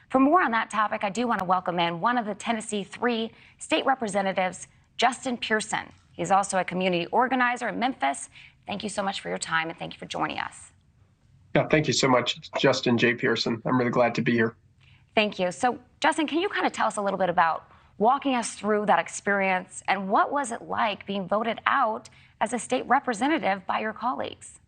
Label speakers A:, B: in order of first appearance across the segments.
A: For more on that topic, I do want to welcome in one of the Tennessee 3 state representatives, Justin Pearson. He's also a community organizer in Memphis. Thank you so much for your time, and thank you for joining us.
B: Yeah, thank you so much, Justin J. Pearson. I'm really glad to be here.
A: Thank you. So, Justin, can you kind of tell us a little bit about walking us through that experience and what was it like being voted out as a state representative by your colleagues?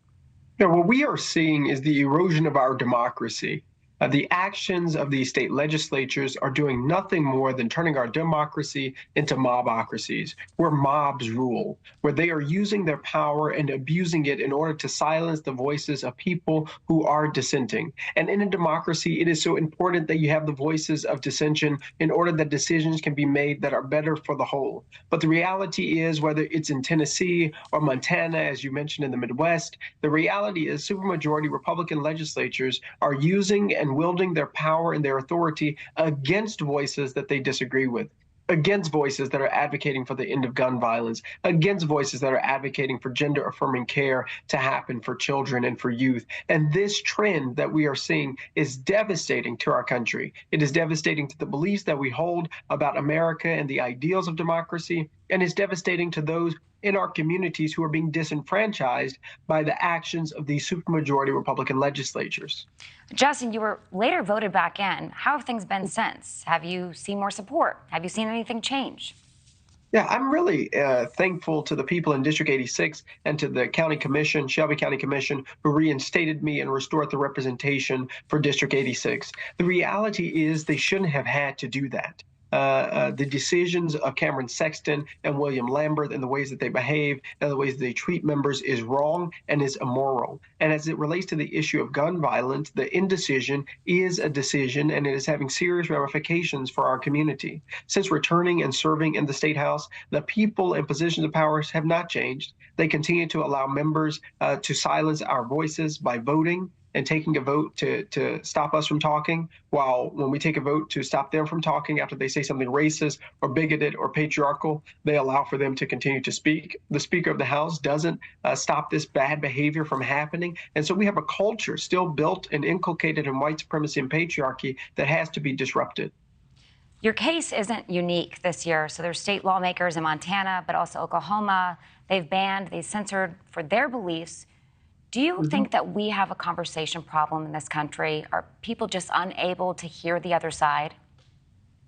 B: Yeah, what we are seeing is the erosion of our democracy. The actions of the state legislatures are doing nothing more than turning our democracy into mob-ocracies, where mobs rule, where they are using their power and abusing it in order to silence the voices of people who are dissenting. And in a democracy, it is so important that you have the voices of dissension in order that decisions can be made that are better for the whole. But the reality is, whether it's in Tennessee or Montana, as you mentioned in the Midwest, the reality is supermajority Republican legislatures are using and wielding their power and their authority against voices that they disagree with, against voices that are advocating for the end of gun violence, against voices that are advocating for gender-affirming care to happen for children and for youth. And this trend that we are seeing is devastating to our country. It is devastating to the beliefs that we hold about America and the ideals of democracy, and it's devastating to those in our communities who are being disenfranchised by the actions of these supermajority Republican legislatures.
A: Justin, you were later voted back in. How have things been since? Have you seen more support? Have you seen anything change?
B: Yeah, I'm really thankful to the people in District 86 and to the County Commission, Shelby County Commission, who reinstated me and restored the representation for District 86. The reality is they shouldn't have had to do that. The decisions of Cameron Sexton and William Lambert and the ways that they behave and the ways that they treat members is wrong and is immoral. And as it relates to the issue of gun violence, the indecision is a decision, and it is having serious ramifications for our community. Since returning and serving in the State House, the people in positions of power have not changed. They continue to allow members to silence our voices by voting and taking a vote to stop us from talking, while when we take a vote to stop them from talking after they say something racist or bigoted or patriarchal, they allow for them to continue to speak. The Speaker of the House doesn't stop this bad behavior from happening. And so we have a culture still built and inculcated in white supremacy and patriarchy that has to be disrupted.
A: Your case isn't unique this year. So there's state lawmakers in Montana, but also Oklahoma. They've banned, they've censored for their beliefs. Do you think that we have a conversation problem in this country? Are people just unable to hear the other side?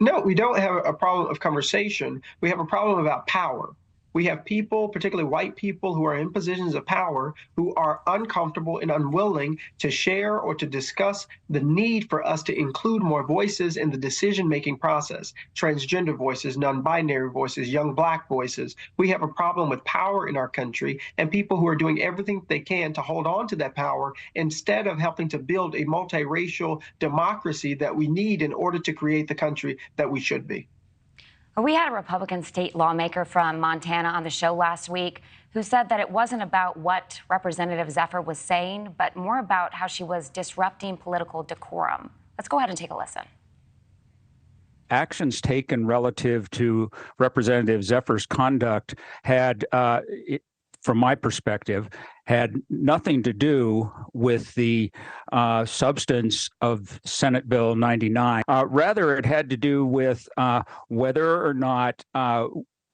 B: No, we don't have a problem of conversation. We have a problem about power. We have people, particularly white people, who are in positions of power, who are uncomfortable and unwilling to share or to discuss the need for us to include more voices in the decision-making process. Transgender voices, non-binary voices, young Black voices. We have a problem with power in our country and people who are doing everything they can to hold on to that power instead of helping to build a multiracial democracy that we need in order to create the country that we should be.
A: We had a Republican state lawmaker from Montana on the show last week who said that it wasn't about what Representative Zephyr was saying, but more about how she was disrupting political decorum. Let's go ahead and take a listen.
C: Actions taken relative to Representative Zephyr's conduct had, from my perspective, had nothing to do with the substance of Senate Bill 99. Rather, it had to do with whether or not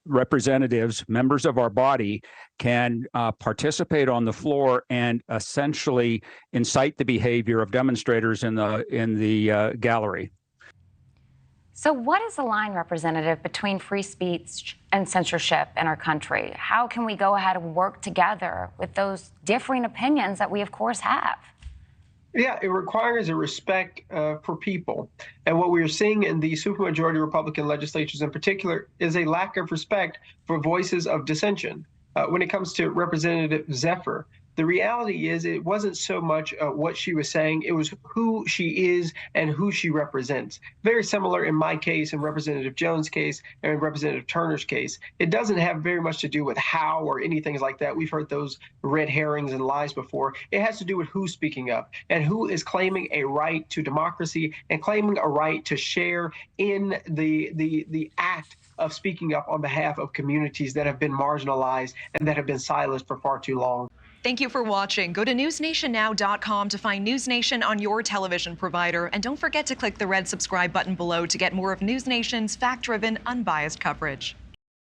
C: representatives, members of our body, can participate on the floor and essentially incite the behavior of demonstrators in the gallery.
A: So what is the line, Representative, between free speech and censorship in our country? How can we go ahead and work together with those differing opinions that we, of course, have?
B: Yeah, it requires a respect for people. And what we're seeing in the supermajority Republican legislatures in particular is a lack of respect for voices of dissension. When it comes to Representative Zephyr, the reality is it wasn't so much what she was saying, it was who she is and who she represents. Very similar in my case, in Representative Jones' case, and in Representative Turner's case. It doesn't have very much to do with how or anything like that. We've heard those red herrings and lies before. It has to do with who's speaking up and who is claiming a right to democracy and claiming a right to share in the act of speaking up on behalf of communities that have been marginalized and that have been silenced for far too long.
D: Thank you for watching. Go to newsnationnow.com to find News Nation on your television provider. And don't forget to click the red subscribe button below to get more of News Nation's fact-driven, unbiased coverage.